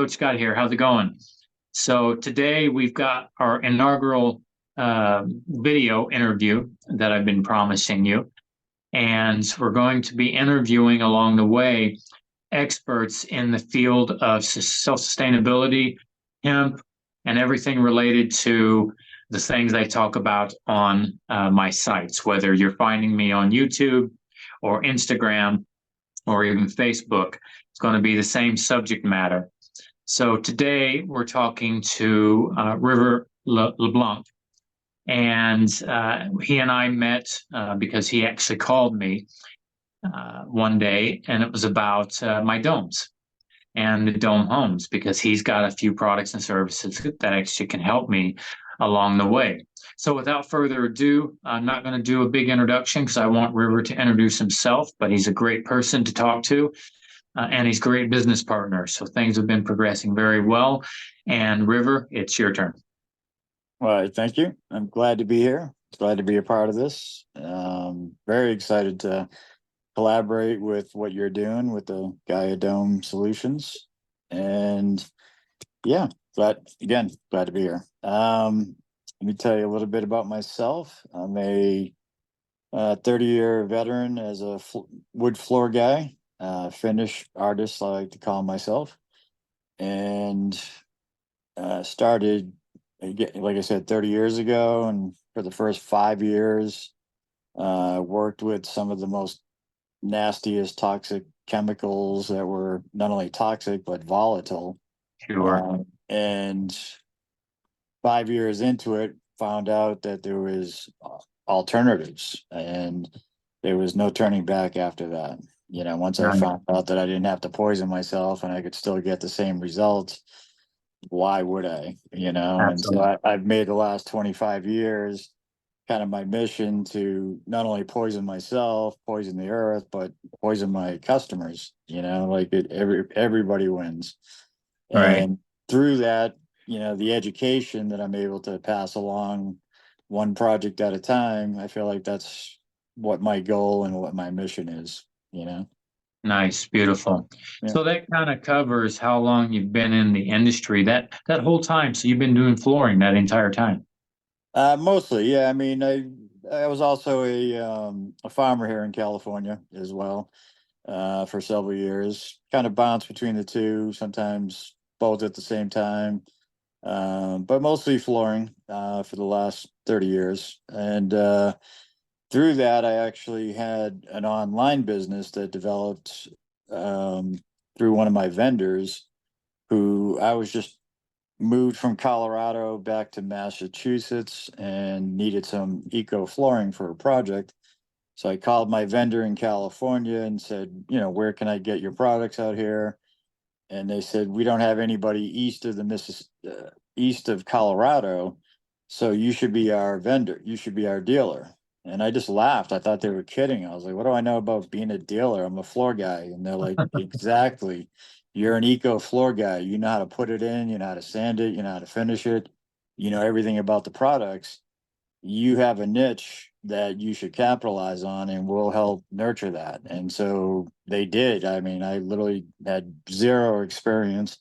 Coach Scott here. How's it going? So today we've got our inaugural video interview that I've been promising you, and we're going to be interviewing along the way experts in the field of self-sustainability, hemp, and everything related to the things I talk about on my sites, whether you're finding me on YouTube or Instagram or even Facebook. It's going to be the same subject matter. So today we're talking to River LeBlanc, and he and I met because he actually called me one day, and it was about my domes and the dome homes because he's got a few products and services that actually can help me along the way. So without further ado, I'm not going to do a big introduction because I want River to introduce himself, but he's a great person to talk to. And he's a great business partner. So things have been progressing very well. And River, it's your turn. All right, thank you. I'm glad to be here. Glad to be a part of this. Very excited to collaborate with what you're doing with the Gaia Dome Solutions. And yeah, glad to be here. Let me tell you a little bit about myself. I'm a 30-year veteran as a wood floor guy, finish artist, I like to call myself, and started, like I said, 30 years ago. And for the first 5 years, worked with some of the most nastiest toxic chemicals that were not only toxic, but volatile. Sure. And 5 years into it, found out that there was alternatives, and there was no turning back after that. Once I Right. found out that I didn't have to poison myself and I could still get the same results, why would I? And so Absolutely. I've made the last 25 years kind of my mission to not only poison myself, poison the earth, but poison my customers. Everybody wins. Right. And through that, the education that I'm able to pass along one project at a time, I feel like that's what my goal and what my mission is. Nice. Beautiful. Yeah. So that kind of covers how long you've been in the industry. That whole time. So you've been doing flooring that entire time. Mostly, yeah. I mean, I was also a farmer here in California as well, for several years. Kind of bounced between the two, sometimes both at the same time. But mostly flooring for the last 30 years. And through that, I actually had an online business that developed through one of my vendors, who I was just moved from Colorado back to Massachusetts and needed some eco flooring for a project. So I called my vendor in California and said, where can I get your products out here? And they said, we don't have anybody east of Colorado, so you should be our vendor. You should be our dealer. And I just laughed. I thought they were kidding. I was like, what do I know about being a dealer? I'm a floor guy. And they're like, exactly. You're an eco floor guy. You know how to put it in, you know how to sand it, you know how to finish it, you know everything about the products. You have a niche that you should capitalize on, and we'll help nurture that. And so they did. I mean, I literally had zero experience,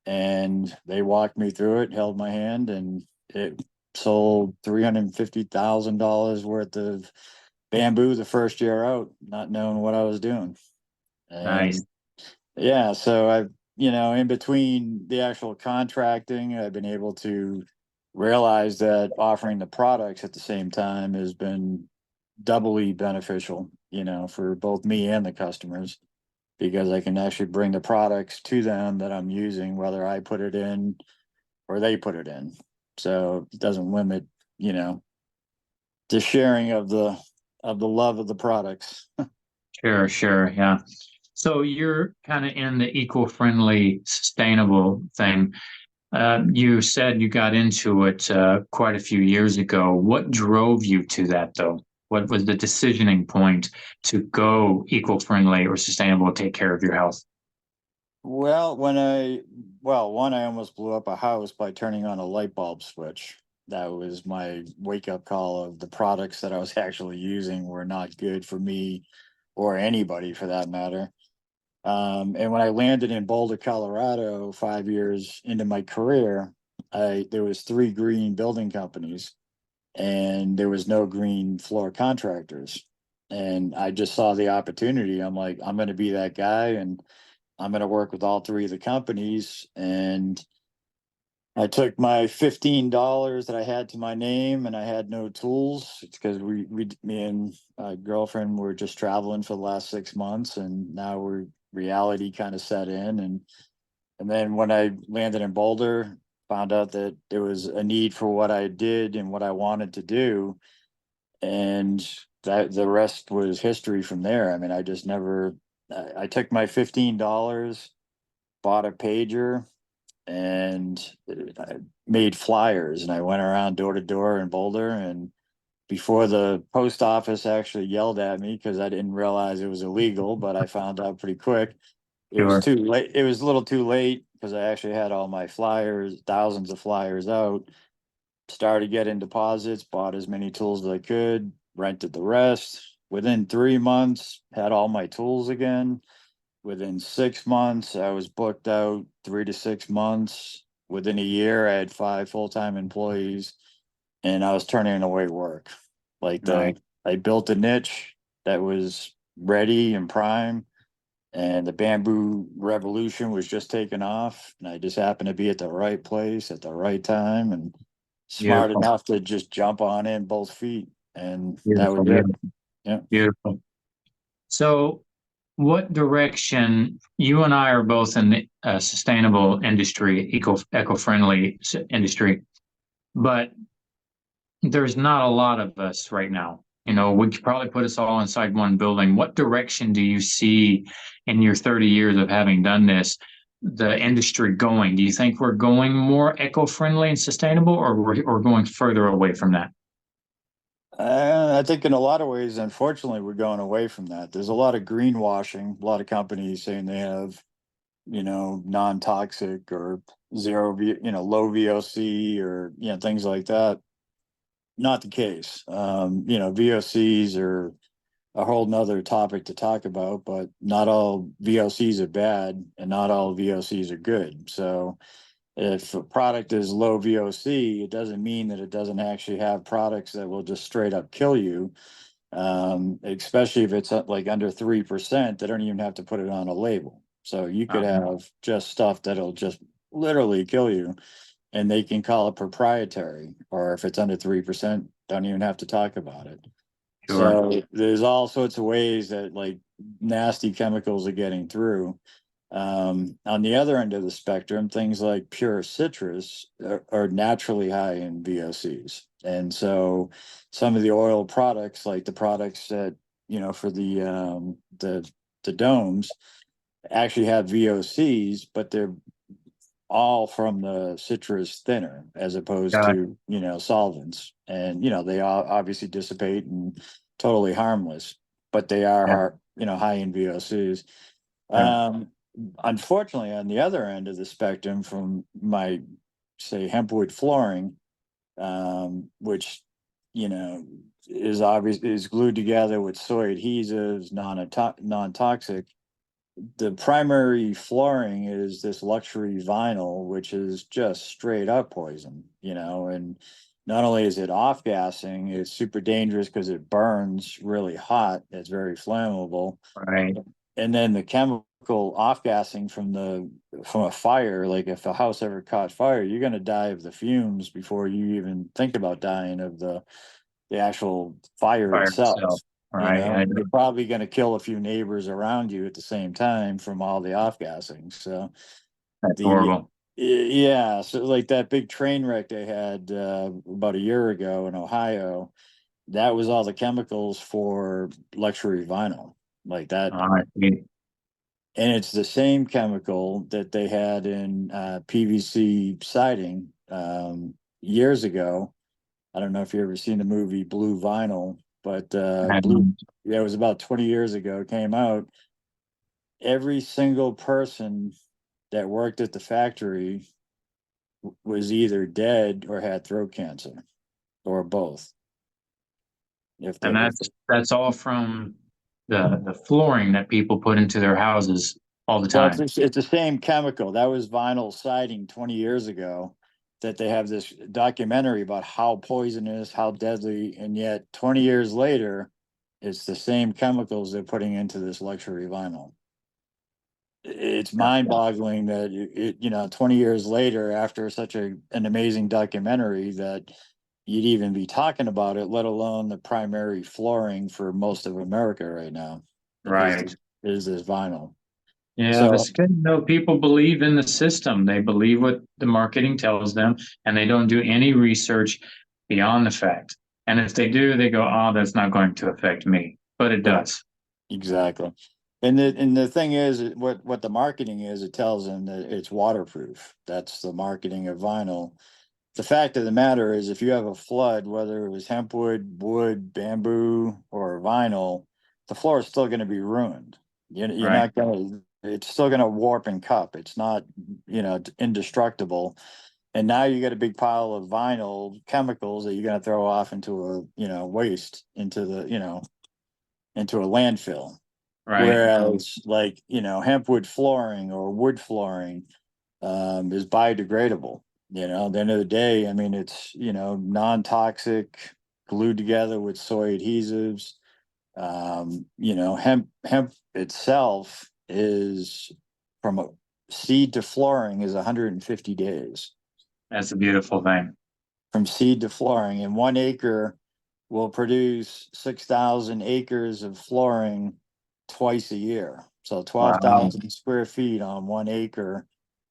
and they walked me through it, held my hand, and it sold $350,000 worth of bamboo the first year out, not knowing what I was doing. Nice. And yeah, so in between the actual contracting, I've been able to realize that offering the products at the same time has been doubly beneficial, for both me and the customers, because I can actually bring the products to them that I'm using, whether I put it in or they put it in. So it doesn't limit, the sharing of the love of the products. Sure. Sure. Yeah. So you're kind of in the eco-friendly, sustainable thing. You said you got into it quite a few years ago. What drove you to that, though? What was the decisioning point to go eco-friendly or sustainable to take care of your health? Well, one, I almost blew up a house by turning on a light bulb switch. That was my wake up call of the products that I was actually using were not good for me or anybody for that matter. And when I landed in Boulder, Colorado, 5 years into my career, there was three green building companies, and there was no green floor contractors. And I just saw the opportunity. I'm like, I'm going to be that guy, and I'm going to work with all three of the companies. And I took my $15 that I had to my name, and I had no tools. It's because me and my girlfriend were just traveling for the last 6 months, and now reality kind of set in. And then when I landed in Boulder, found out that there was a need for what I did and what I wanted to do, and that the rest was history from there. I mean, I just never. I took my $15, bought a pager, and I made flyers, and I went around door to door in Boulder. And before the post office actually yelled at me because I didn't realize it was illegal, but I found out pretty quick. It was Sure. too late. It was a little too late because I actually had all my flyers, thousands of flyers out. Started getting deposits, bought as many tools as I could, rented the rest. Within 3 months, had all my tools again. Within 6 months, I was booked out 3 to 6 months. Within a year, I had five full-time employees, and I was turning away work. Like Right. I built a niche that was ready and prime, and the bamboo revolution was just taking off, and I just happened to be at the right place at the right time, and smart Beautiful. enough to just jump on in both feet, and that Beautiful. was it. Beautiful. Yeah. Beautiful. So, what direction you and I are both in the sustainable industry, eco-friendly industry, but there's not a lot of us right now. We could probably put us all inside one building. What direction do you see in your 30 years of having done this, the industry going? Do you think we're going more eco-friendly and sustainable, or we're going further away from that? I think in a lot of ways, unfortunately, we're going away from that. There's a lot of greenwashing, a lot of companies saying they have, non-toxic or low VOC, or, things like that. Not the case. VOCs are a whole nother topic to talk about, but not all VOCs are bad and not all VOCs are good. So if a product is low VOC, it doesn't mean that it doesn't actually have products that will just straight up kill you. Especially if it's like under 3%, they don't even have to put it on a label. So you could have just stuff that'll just literally kill you, and they can call it proprietary. Or if it's under 3%, don't even have to talk about it. Sure. So there's all sorts of ways that like nasty chemicals are getting through. On the other end of the spectrum, things like pure citrus are naturally high in VOCs. And so some of the oil products, like the products that, for the domes, actually have VOCs, but they're all from the citrus thinner as opposed Got it. to, solvents. And, they all obviously dissipate and totally harmless, but they are Yeah. high in VOCs. Sure. Um, Unfortunately, on the other end of the spectrum, from my say HempWood flooring, which is glued together with soy adhesives, non-toxic. The primary flooring is this luxury vinyl, which is just straight up poison, and not only is it off gassing, it's super dangerous because it burns really hot. It's very flammable. Right. And then the chemical off gassing from a fire, like if a house ever caught fire, you're going to die of the fumes before you even think about dying of the actual fire Fire itself. itself. Right. You're probably going to kill a few neighbors around you at the same time from all the off gassing. So That's the horrible. yeah, so like that big train wreck they had about a year ago in Ohio, that was all the chemicals for luxury vinyl, like that. I see. And it's the same chemical that they had in PVC siding years ago. I don't know if you ever seen the movie Blue Vinyl, but I haven't. yeah, it was about 20 years ago, it came out. Every single person that worked at the factory was either dead or had throat cancer, or both. If And the if that's all from the flooring that people put into their houses. all the Well, time. it's the same chemical. That was vinyl siding 20 years ago that they have this documentary about how poisonous, how deadly, and yet 20 years later, it's the same chemicals they're putting into this luxury vinyl. It's mind-boggling that 20 years later, after such an amazing documentary, that you'd even be talking about it, let alone the primary flooring for most of America right now Right. is this vinyl. Yeah, So that's good. No, people believe in the system. They believe what the marketing tells them, and they don't do any research beyond the fact. And if they do, they go, "Oh, that's not going to affect me," but it right, does. exactly. And the thing is, what the marketing is, it tells them that it's waterproof. That's the marketing of vinyl. The fact of the matter is, if you have a flood, whether it was hempwood, wood, bamboo, or vinyl, the floor is still going to be ruined. You're Right. not going to, it's still going to warp and cup. It's not, indestructible. And now you got a big pile of vinyl chemicals that you're going to throw off into waste into a landfill. Right. Whereas, like, hempwood flooring or wood flooring is biodegradable. At the end of the day, I mean, it's, non-toxic, glued together with soy adhesives. Hemp itself is from a seed to flooring is 150 days That's a beautiful thing. from seed to flooring, and 1 acre will produce 6,000 acres of flooring twice a year. So Wow. 12,000 square feet on 1 acre.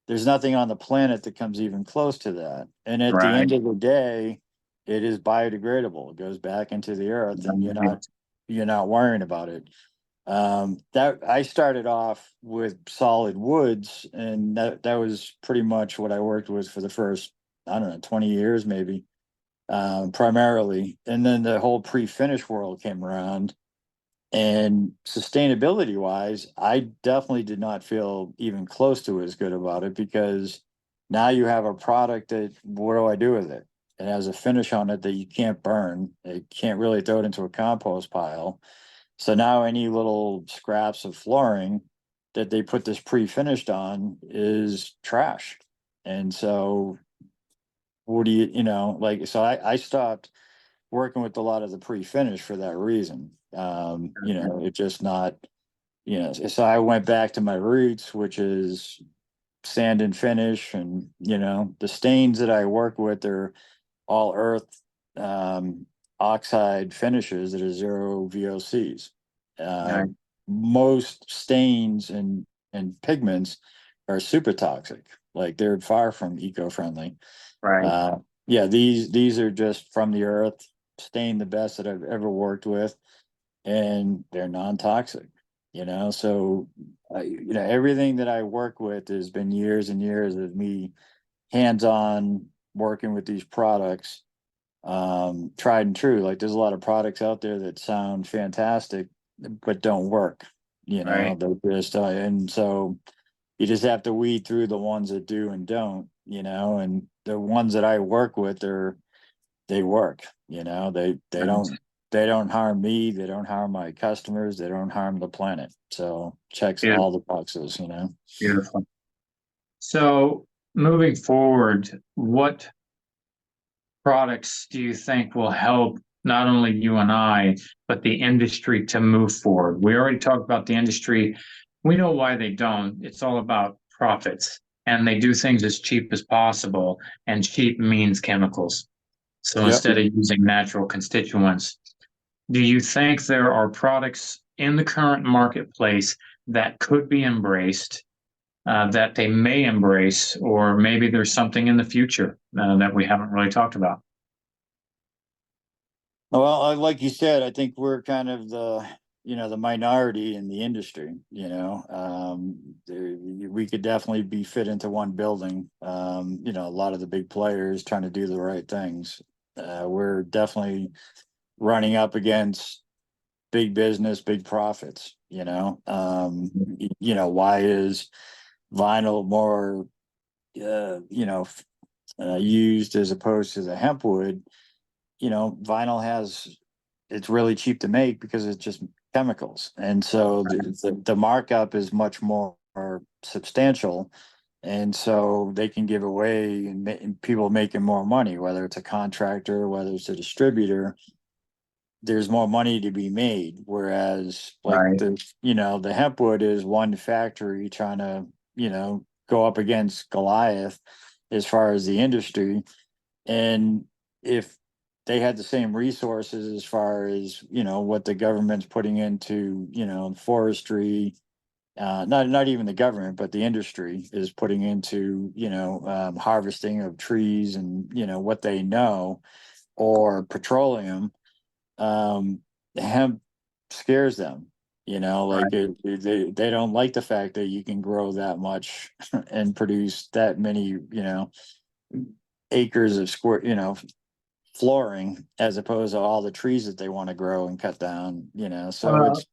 There's nothing on the planet that comes even close to that. And at the Right. end of the day, it is biodegradable. It goes back into the earth, and you're not worrying about it. That I started off with solid woods, and that was pretty much what I worked with for the first, I don't know, 20 years maybe, primarily. And then the whole pre-finish world came around, and sustainability wise, I definitely did not feel even close to as good about it, because now you have a product that, what do I do with it? It has a finish on it that you can't burn. It can't really throw it into a compost pile. So now any little scraps of flooring that they put this pre-finished on is trash. And so what do like, so I stopped working with a lot of the pre-finish for that reason. It just not, so I went back to my roots, which is sand and finish. And, the stains that I work with are all earth, um, oxide finishes that are zero VOCs. Uh, Right. Most stains and pigments are super toxic. Like, they're far from eco-friendly. Right. Uh, yeah, these are just from the earth, stain the best that I've ever worked with, and they're non-toxic. So everything that I work with has been years and years of me hands-on working with these products, tried and true. Like, there's a lot of products out there that sound fantastic but don't work. Right. They're just and so you just have to weed through the ones that do and don't. And the ones that I work with, they work. They don't harm me, they don't harm my customers, they don't harm the planet. So checks Beautiful. all the boxes. Beautiful. So moving forward, what products do you think will help not only you and I, but the industry to move forward? We already talked about the industry. We know why they don't. It's all about profits, and they do things as cheap as possible, and cheap means chemicals. So Yep. instead of using natural constituents, do you think there are products in the current marketplace that could be embraced, that they may embrace, or maybe there's something in the future that we haven't really talked about? Well, like you said, I think we're kind of the minority in the industry. We could definitely be fit into one building. A lot of the big players trying to do the right things. We're definitely running up against big business, big profits. Why is vinyl more, used as opposed to the hempwood? Vinyl it's really cheap to make because it's just chemicals. And so the markup is much more more substantial. And so they can give away and people making more money, whether it's a contractor, whether it's a distributor, there's more money to be made. Whereas like Right. the hempwood is one factory trying to, go up against Goliath as far as the industry. And if they had the same resources as far as, what the government's putting into, forestry, not even the government, but the industry is putting into, harvesting of trees and, what they know, or petroleum, um, hemp scares them. Like Right. they don't like the fact that you can grow that much and produce that many, acres of square, flooring, as opposed to all the trees that they want to grow and cut down. So Well, it's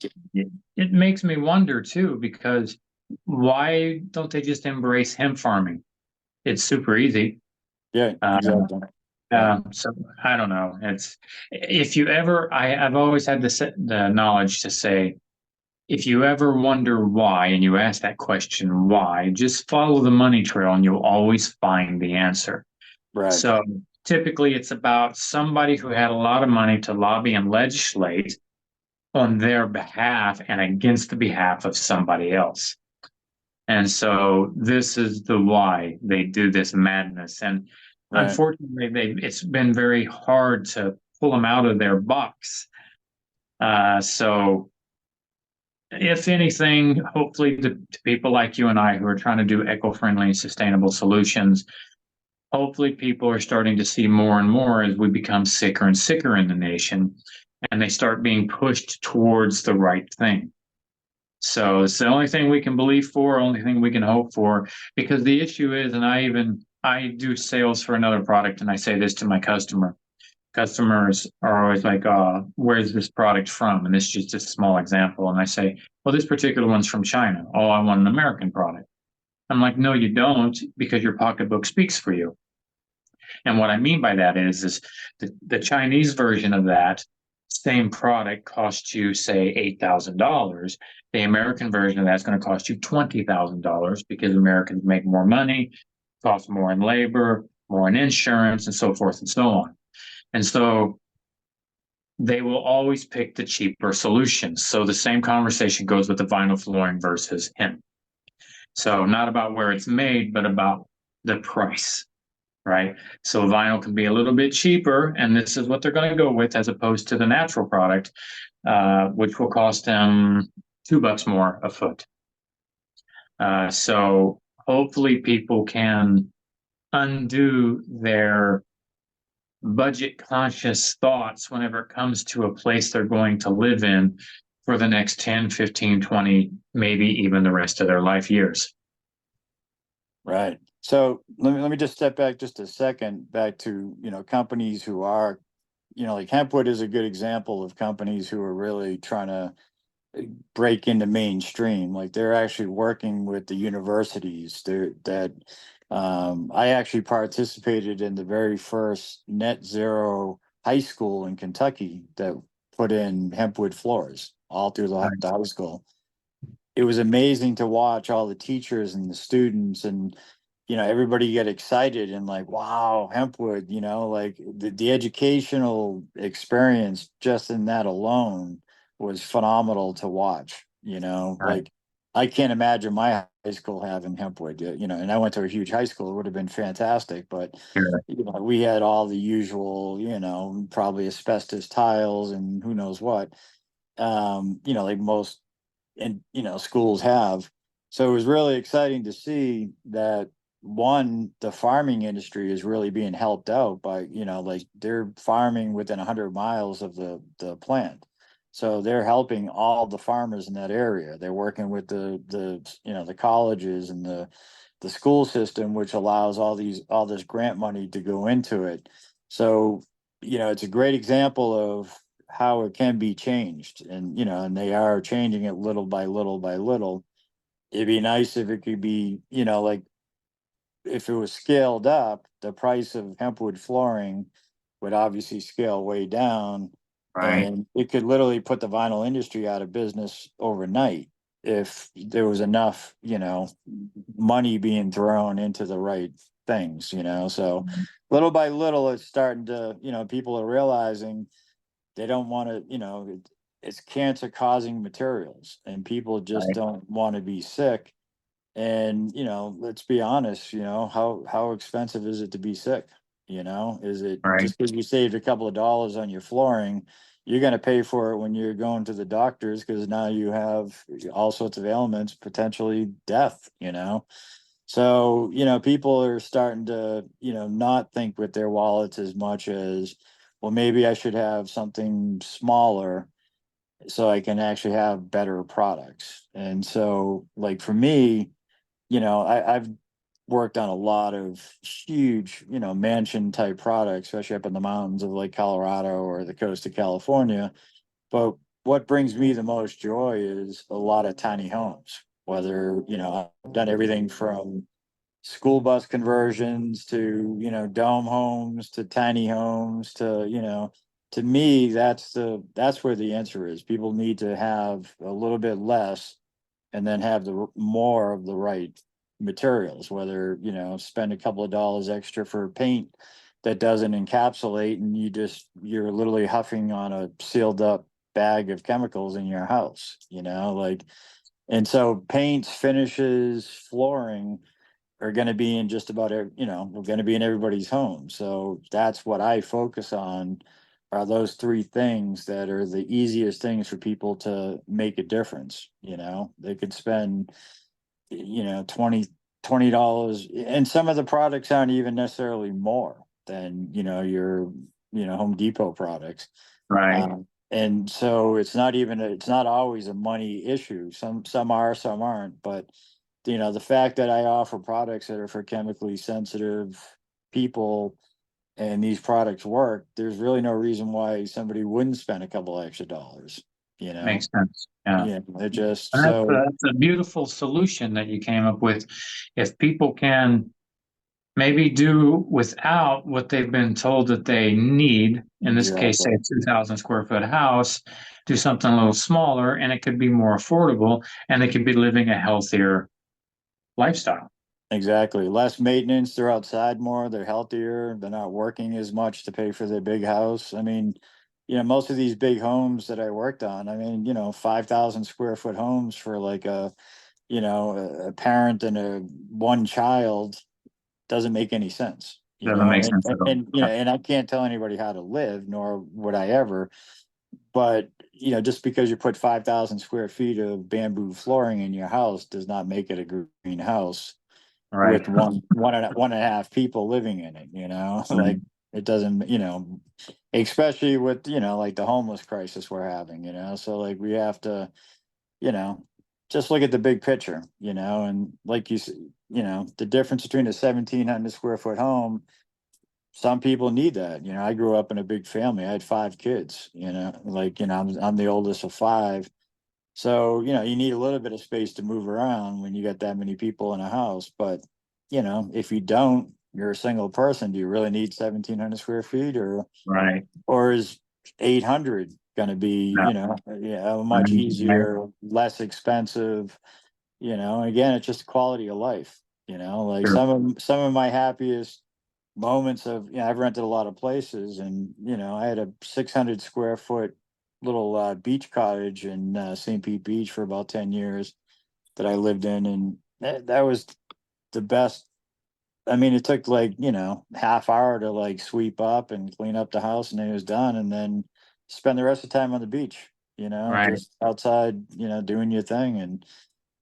it makes me wonder too, because why don't they just embrace hemp farming? It's super easy. yeah, Uh, exactly. Yeah, so I don't know. It's if you ever, I've always had the knowledge to say, if you ever wonder why, and you ask that question, why, just follow the money trail and you'll always find the answer. right, So typically it's about somebody who had a lot of money to lobby and legislate on their behalf and against the behalf of somebody else. And so this is the why they do this madness. And right, unfortunately, it's been very hard to pull them out of their box. So if anything, hopefully to people like you and I who are trying to do eco-friendly and sustainable solutions, hopefully people are starting to see more and more as we become sicker and sicker in the nation and they start being pushed towards the right thing. So it's the only thing we can believe for, only thing we can hope for, because the issue is, and I do sales for another product and I say this to my customers are always like, where's this product from? And this is just a small example. And I say, well, this particular one's from China. Oh, I want an American product. I'm like, no, you don't, because your pocketbook speaks for you. And what I mean by that is the Chinese version of that same product costs you, say, $8,000. The American version of that's going to cost you $20,000 because Americans make more money, cost more in labor, more in insurance, and so forth and so on. And so they will always pick the cheaper solution. So the same conversation goes with the vinyl flooring versus hemp. So not about where it's made, but about the price, right? So vinyl can be a little bit cheaper, and this is what they're going to go with as opposed to the natural product, which will cost them $2 more a foot. So hopefully people can undo their budget conscious thoughts whenever it comes to a place they're going to live in for the next 10, 15, 20, maybe even the rest of their life years. right. So let me just step back just a second, back to companies who are, like Hempwood is a good example of companies who are really trying to break into mainstream. Like they're actually working with the universities. I actually participated in the very first net zero high school in Kentucky that put in hempwood floors all through the Nice. high school. It was amazing to watch all the teachers and the students and everybody get excited and like, wow, hempwood, like the educational experience just in that alone was phenomenal to watch. Right. Like I can't imagine my high school having hempwood, and I went to a huge high school. It would have been fantastic, but Sure. we had all the usual, probably asbestos tiles and who knows what, like most and schools have. So it was really exciting to see that one, the farming industry is really being helped out by, like they're farming within 100 miles of the plant. So they're helping all the farmers in that area. They're working with the colleges and the school system, which allows all this grant money to go into it. So, it's a great example of how it can be changed, and they are changing it little by little by little. It'd be nice if it could be, like if it was scaled up, the price of hempwood flooring would obviously scale way down, Right. and it could literally put the vinyl industry out of business overnight. if there was enough, money being thrown into the right things, so little by little, it's starting to, people are realizing they don't want to, it's cancer causing materials and people just Right. don't want to be sick. And, let's be honest, how expensive is it to be sick? Is it Right. just because you saved a couple of dollars on your flooring, you're going to pay for it when you're going to the doctors because now you have all sorts of ailments, potentially death, So, people are starting to, not think with their wallets as much as, well, maybe I should have something smaller so I can actually have better products. And so, like for me, I've worked on a lot of huge, mansion type products, especially up in the mountains of like Colorado or the coast of California. But what brings me the most joy is a lot of tiny homes, whether, I've done everything from school bus conversions to, dome homes to tiny homes to, to me, that's where the answer is. People need to have a little bit less and then have the more of the right materials, whether, spend a couple of dollars extra for paint that doesn't encapsulate and you're literally huffing on a sealed up bag of chemicals in your house, like, and so paints, finishes, flooring are going to be in just about every, we're going to be in everybody's home. So that's what I focus on are those three things that are the easiest things for people to make a difference. They could spend, 20 dollars, and some of the products aren't even necessarily more than, your, Home Depot products. Right. And so it's not always a money issue. Some are, some aren't, but the fact that I offer products that are for chemically sensitive people and these products work, there's really no reason why somebody wouldn't spend a couple extra dollars, you know? Makes sense. Yeah. Yeah, they're just And so that's a beautiful solution that you came up with. If people can maybe do without what they've been told that they need, in this case, say exactly. a 2,000 square foot house, do something a little smaller and it could be more affordable and they could be living a healthier lifestyle. Exactly. Less maintenance, they're outside more, they're healthier, they're not working as much to pay for their big house. I mean, most of these big homes that I worked on, I mean, 5,000 square foot homes for like a parent and a one child doesn't make any sense, Doesn't make and, sense at all. and I can't tell anybody how to live, nor would I ever, but just because you put 5,000 square feet of bamboo flooring in your house does not make it a green house Right. with one and a half people living in it, like it doesn't, especially with, like the homeless crisis we're having, so like we have to, you know, just look at the big picture, and like the difference between a 1,700 square foot home, some people need that. I grew up in a big family. I had 5 kids, like, I'm the oldest of 5. So, you need a little bit of space to move around when you got that many people in a house. But, if you don't, you're a single person. Do you really need 1,700 square feet Right. or is 800 going to be, Yeah. a much Right. Right. easier, less expensive, again, it's just quality of life, like Sure. some of my happiest moments of, I've rented a lot of places and, I had a 600 square foot little beach cottage in St. Pete Beach for about 10 years that I lived in. And that was the best. I mean, it took like, half hour to like sweep up and clean up the house and then it was done. And then spend the rest of the time on the beach, Right. just outside, doing your thing. And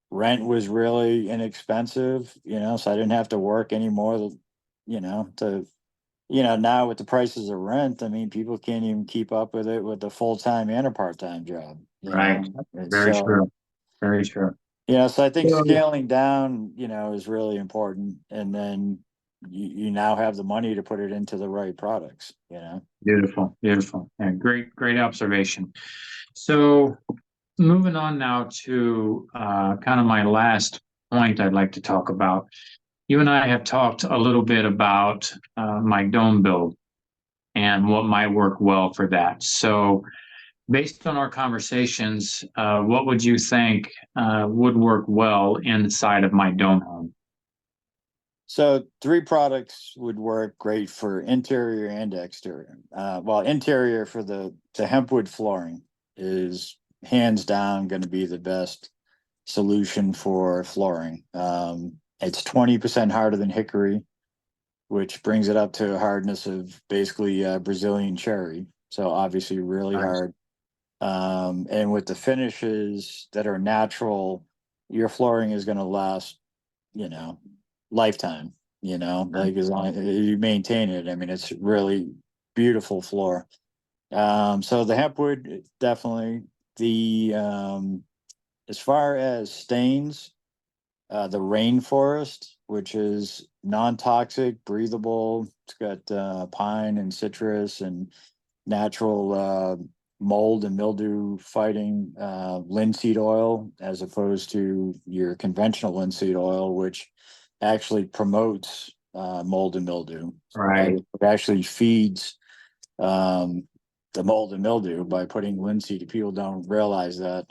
rent was really inexpensive, so I didn't have to work anymore, to now with the prices of rent, I mean, people can't even keep up with it with a full-time and a part-time job, Right. And Very so, true. Very true. so I think So scaling down, is really important. And then you now have the money to put it into the right products. beautiful. Beautiful. And great, great observation. So moving on now to kind of my last point I'd like to talk about. You and I have talked a little bit about my dome build and what might work well for that. So based on our conversations, what would you think would work well inside of my dome home? So three products would work great for interior and exterior. Well, interior for the HempWood flooring is hands down going to be the best solution for flooring. It's 20% harder than hickory, which brings it up to a hardness of basically Brazilian cherry. So obviously really Nice. hard. And with the finishes that are natural, your flooring is going to last, you know, lifetime, like as long as you maintain it. I mean, it's really beautiful floor. So the hempwood definitely as far as stains, the rainforest, which is non-toxic, breathable. It's got pine and citrus and natural mold and mildew fighting linseed oil, as opposed to your conventional linseed oil, which actually promotes mold and mildew. Right. It actually feeds um, the mold and mildew by putting linseed. People don't realize that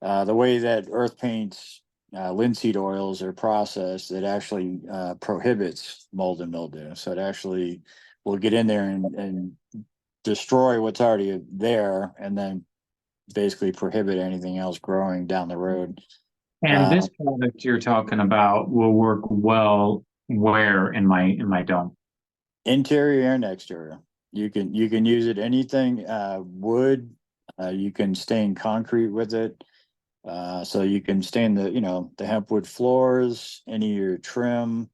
the way that earth paints linseed oils are processed, it actually prohibits mold and mildew. So it actually will get in there and destroy what's already there, and then basically prohibit anything else growing down the road. And Uh, this product you're talking about will work well where in my dome? Interior and exterior. You can use it anything. Wood. You can stain concrete with it. So you can stain the hempwood floors, any of your trim.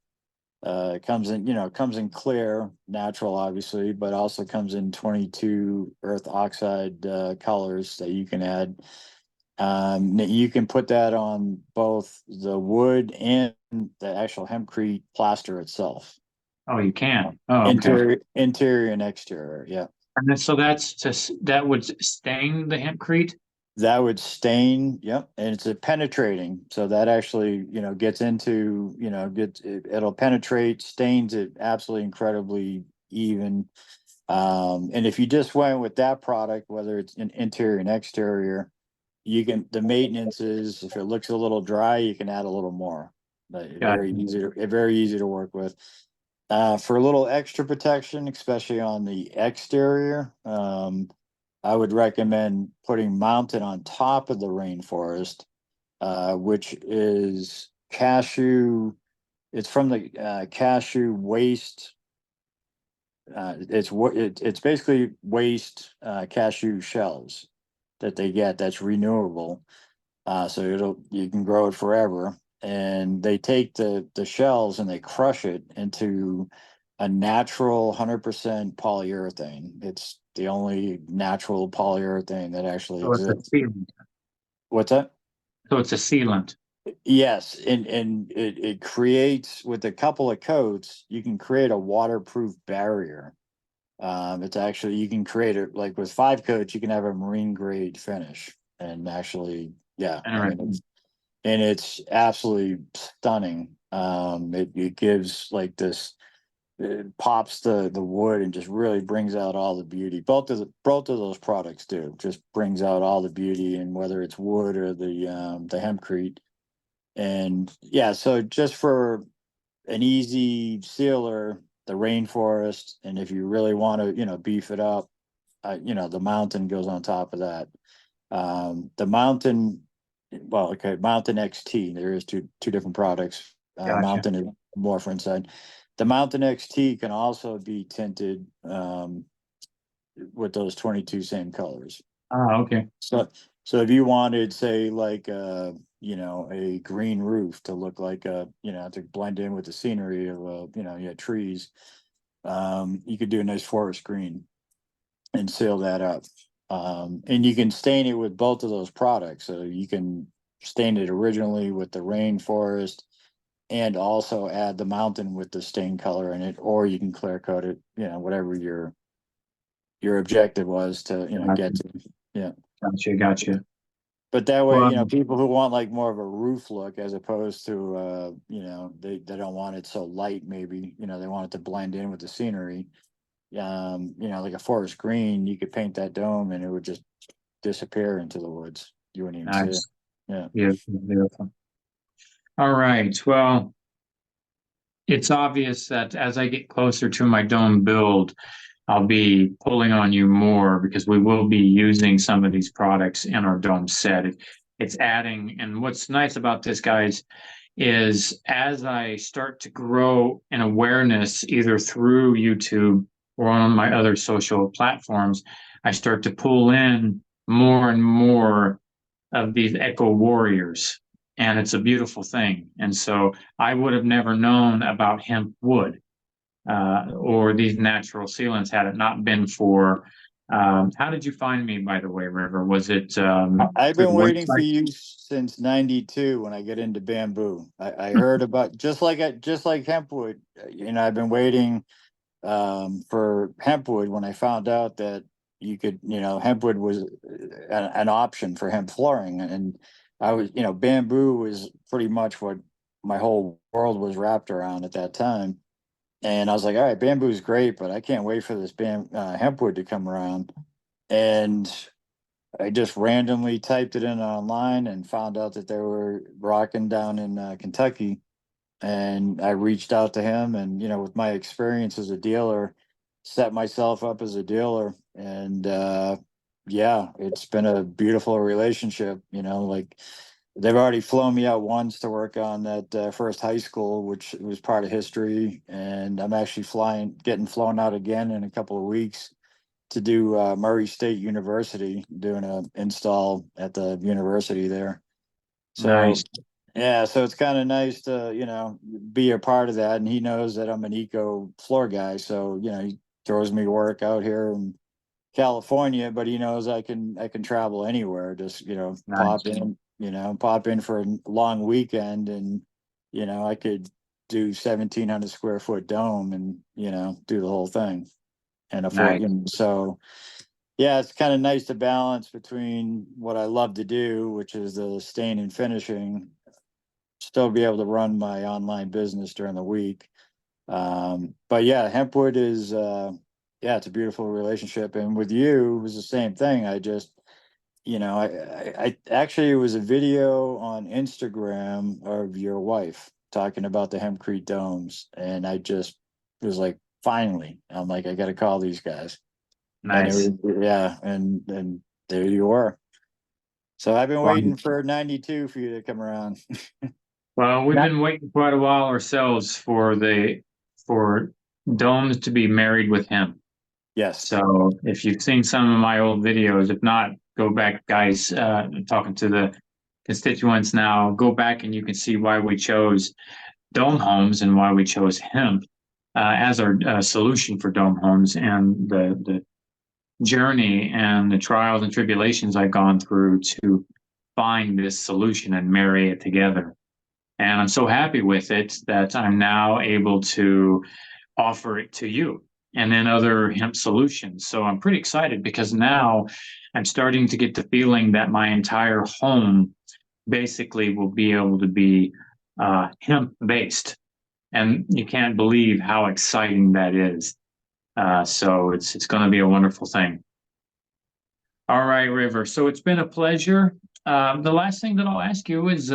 It comes in clear, natural, obviously, but also comes in 22 earth oxide colors that you can add. You can put that on both the wood and the actual hempcrete plaster itself. Oh, you can. Oh, okay. Interior and exterior. Yeah. And then, so that would stain the hempcrete. That would stain, yep, and it's a penetrating, so that actually, gets into, it'll penetrate, stains it absolutely incredibly even. And if you just went with that product, whether it's an interior and exterior, the maintenance is, if it looks a little dry, you can add a little more. But Got very easy to work with. For a little extra protection, especially on the exterior, I would recommend putting mounted on top of the rainforest, which is cashew. It's from the cashew waste. It's basically waste cashew shells that they get. That's renewable, so you can grow it forever. And they take the shells and they crush it into a natural 100% polyurethane. It's the only natural polyurethane that actually So it's a exists. sealant. What's that? So it's a sealant. Yes, and it creates, with a couple of coats, you can create a waterproof barrier. It's actually, you can create it like with 5 coats, you can have a marine grade finish. And actually, yeah, I mean, Interesting. it's absolutely stunning. It gives like this, it pops the wood and just really brings out all the beauty. Both of those products do, just brings out all the beauty, and whether it's wood or the hempcrete. And yeah, so just for an easy sealer, the rainforest, and if you really want to, beef it up, the mountain goes on top of that. The mountain, well, okay, Mountain XT. There is two different products. Gotcha. Mountain is more for inside. The Mountain XT can also be tinted with those 22 same colors. Ah, okay. So if you wanted, say, like a green roof to look like to blend in with the scenery of you had trees, you could do a nice forest green and seal that up. And you can stain it with both of those products. So you can stain it originally with the rainforest and also add the mountain with the stain color in it, or you can clear coat it, whatever your objective was to, get Gotcha. to. Yeah. Gotcha. But that way, Well, people who want like more of a roof look, as opposed to they don't want it so light, maybe, they want it to blend in with the scenery. Like a forest green, you could paint that dome and it would just disappear into the woods. You wouldn't even see it. Nice. Yeah. Beautiful, beautiful. All right. Well, it's obvious that as I get closer to my dome build, I'll be pulling on you more because we will be using some of these products in our dome set. It's adding, and what's nice about this, guys, is as I start to grow an awareness either through YouTube or on my other social platforms, I start to pull in more and more of these eco warriors. And it's a beautiful thing. And so I would have never known about hemp wood or these natural sealants had it not been for. How did you find me, by the way, River? Was it I've through been the waiting for website? you since '92 when I get into bamboo. I heard about just like hempwood. I've been waiting for hempwood when I found out that you could, hempwood was an option for hemp flooring. And I was, bamboo was pretty much what my whole world was wrapped around at that time. And I was like, all right, bamboo is great, but I can't wait for this hempwood to come around. And I just randomly typed it in online and found out that they were rocking down in Kentucky. And I reached out to him, and with my experience as a dealer, set myself up as a dealer. And yeah, it's been a beautiful relationship. Like they've already flown me out once to work on that first high school, which was part of history. And I'm actually getting flown out again in a couple of weeks to do Murray State University, doing an install at the university there. So Nice, yeah, so it's kind of nice to, be a part of that. And he knows that I'm an eco floor guy. So, he throws me work out here in California, but he knows I can travel anywhere. Just, nice, pop in for a long weekend, and, I could do 1,700 square foot dome and, do the whole thing and afford, nice, so yeah, it's kind of nice to balance between what I love to do, which is the stain and finishing, still be able to run my online business during the week. But yeah, hempwood is yeah, it's a beautiful relationship. And with you, it was the same thing. I just, I actually, it was a video on Instagram of your wife talking about the hempcrete domes, and I just was like, finally, I'm like, I got to call these guys. And it nice. was, yeah, and there you were. So I've been Well, waiting for '92 for you to come around. well, we've Not, been waiting quite a while ourselves for domes to be married with hemp. yes. So if you've seen some of my old videos, if not, go back, guys. Talking to the constituents now, go back and you can see why we chose dome homes and why we chose hemp as our solution for dome homes and the journey and the trials and tribulations I've gone through to find this solution and marry it together. And I'm so happy with it that I'm now able to offer it to you and then other hemp solutions. So I'm pretty excited because now I'm starting to get the feeling that my entire home basically will be able to be hemp based. And you can't believe how exciting that is. So it's going to be a wonderful thing. All right, River. So it's been a pleasure. The last thing that I'll ask you is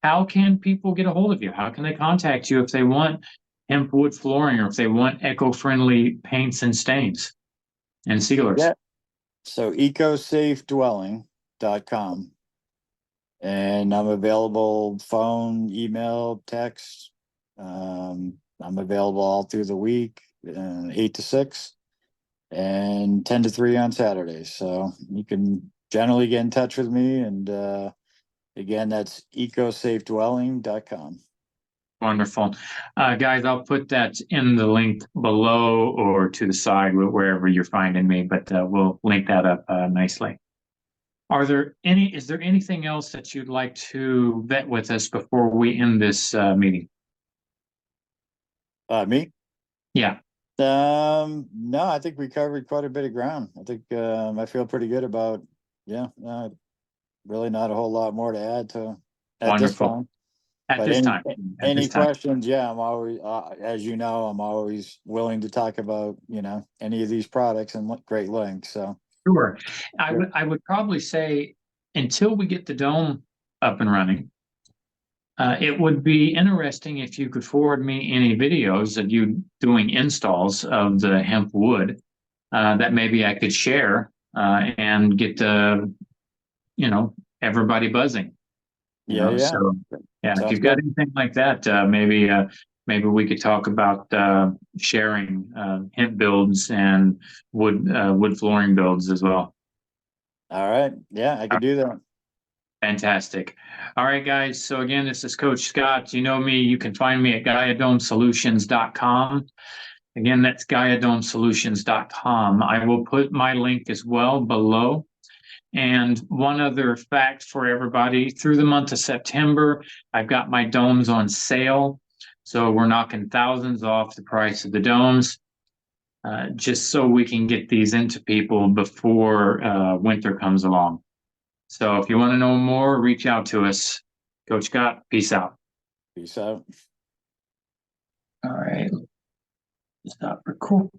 how can people get a hold of you? How can they contact you if they want hemp wood flooring or if they want eco friendly paints and stains and sealers? Yeah. So ecosafedwelling.com. And I'm available phone, email, text. I'm available all through the week, 8 to 6 and 10 to 3 on Saturdays. So you can generally get in touch with me. And again, that's ecosafedwelling.com. Wonderful. Guys, I'll put that in the link below or to the side, wherever you're finding me, but we'll link that up nicely. Is there anything else that you'd like to vet with us before we end this meeting? Me? Yeah, No, I think we covered quite a bit of ground. I think I feel pretty good about, yeah, really not a whole lot more to add to at this wonderful. time. At But this time, at any this time. questions? Yeah, I'm always, as you know, I'm always willing to talk about, any of these products in great length. So Sure. I would probably say until we get the dome up and running, it would be interesting if you could forward me any videos of you doing installs of the hemp wood that maybe I could share and get everybody buzzing. Yeah, yeah. So yeah, if Sounds you've got good. anything like that, maybe we could talk about sharing hemp builds and wood flooring builds as well. All right. Yeah, I could do that. Fantastic. All right, guys. So again, this is Coach Scott. You know me. You can find me at GaiaDomeSolutions.com. Again, that's GaiaDomeSolutions.com. I will put my link as well below. And one other fact for everybody, through the month of September, I've got my domes on sale. So we're knocking thousands off the price of the domes, just so we can get these into people before winter comes along. So if you want to know more, reach out to us. Coach Scott, peace out. Peace out. All right. Stop recording.